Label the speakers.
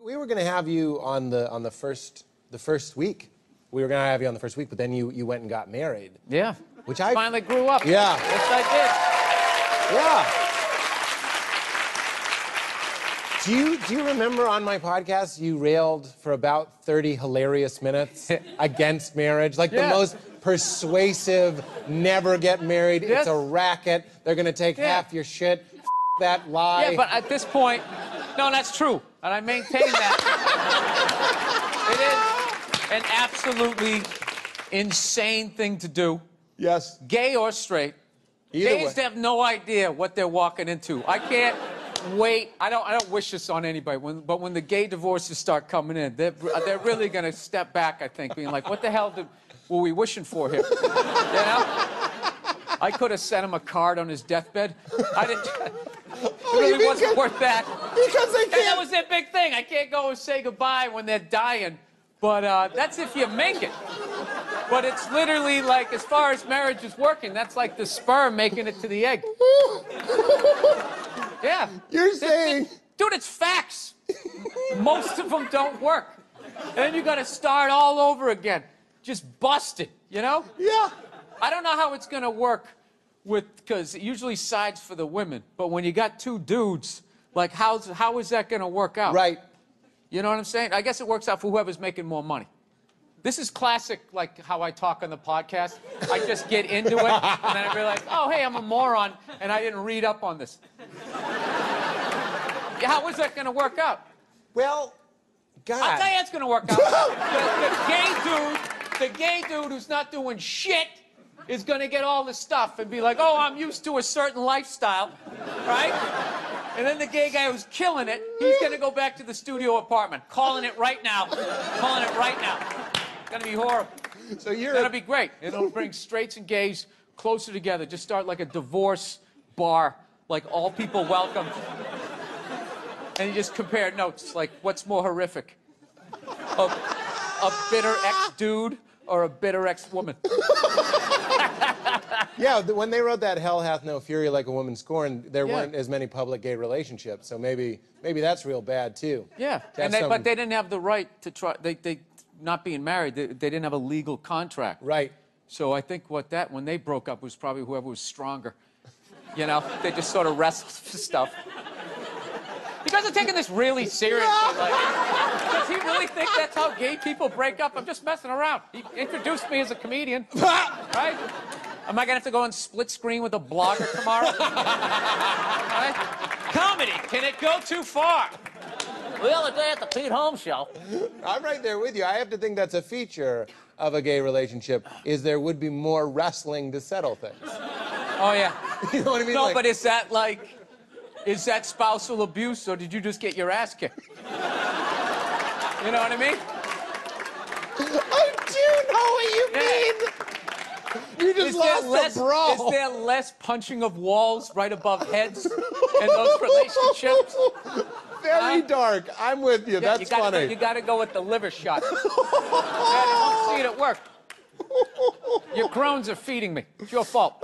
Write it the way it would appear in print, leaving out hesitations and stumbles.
Speaker 1: We were going to have you on the first week. We were going to have you on the first week, but then you went and got married.
Speaker 2: Yeah.
Speaker 1: Which I
Speaker 2: finally grew up.
Speaker 1: Yeah.
Speaker 2: Yes, I
Speaker 1: did. Yeah. Do you remember on my podcast you railed for about 30 hilarious minutes against marriage? Like the most persuasive, never get married, it's a racket, they're going to take half your shit, that lie.
Speaker 2: Yeah, but at this point, no, that's true. And I maintain that. It is an absolutely insane thing to do.
Speaker 1: Yes.
Speaker 2: Gay or straight. Gays have no idea what they're walking into. I can't wait. I don't wish this on anybody, but when the gay divorces start coming in, they're really going to step back, I think, being like, what the hell were we wishing for here? You know? I could have sent him a card on his deathbed. I didn't. It really wasn't worth that.
Speaker 1: Because they can't.
Speaker 2: That was their big thing. I can't go and say goodbye when they're dying. But that's if you make it. But it's literally like, as far as marriage is working, that's like the sperm making it to the egg. Yeah.
Speaker 1: You're saying...
Speaker 2: Dude, it's facts. Most of them don't work. And then you got to start all over again. Just busted, you know?
Speaker 1: Yeah.
Speaker 2: I don't know how it's going to work because it usually sides for the women. But when you got two dudes, like, how is that going to work out?
Speaker 1: Right.
Speaker 2: You know what I'm saying? I guess it works out for whoever's making more money. This is classic, like, how I talk on the podcast. I just get into it, and then I realize, oh, hey, I'm a moron, and I didn't read up on this. How is that going to work out?
Speaker 1: Well, God.
Speaker 2: I'll tell you it's going to work out. The gay dude who's not doing shit is going to get all the stuff and be like, oh, I'm used to a certain lifestyle, right? And then the gay guy who's killing it, he's going to go back to the studio apartment, calling it right now. Calling it right now. It's going to be horrible.
Speaker 1: So you're...
Speaker 2: That'll be great. It'll bring straights and gays closer together. Just start like a divorce bar, like all people welcome. And you just compare notes, like what's more horrific? A bitter ex-dude or a bitter ex-woman?
Speaker 1: Yeah, when they wrote that "Hell hath no fury like a woman scorned," there weren't as many public gay relationships, so maybe that's real bad too.
Speaker 2: Yeah, but they didn't have the right to try. They not being married, they didn't have a legal contract.
Speaker 1: Right.
Speaker 2: So I think when they broke up was probably whoever was stronger. You know, they just sort of wrestled for stuff. You guys are taking this really seriously. Like, does he really think that's how gay people break up? I'm just messing around. He introduced me as a comedian, right? Am I gonna have to go on split screen with a blogger tomorrow? Right? Comedy, can it go too far? Well, a day at the Pete Holmes show.
Speaker 1: I'm right there with you. I have to think that's a feature of a gay relationship, is there would be more wrestling to settle things.
Speaker 2: Oh, yeah.
Speaker 1: You know what I mean?
Speaker 2: No, but is that like... Is that spousal abuse, or did you just get your ass kicked? You know what I mean?
Speaker 1: I do know what you mean! You just lost the brawl.
Speaker 2: Is there less punching of walls right above heads in those relationships?
Speaker 1: Very dark. I'm with you. That's funny.
Speaker 2: You got to go with the liver shot. You won't see it at work. Your crones are feeding me. It's your fault.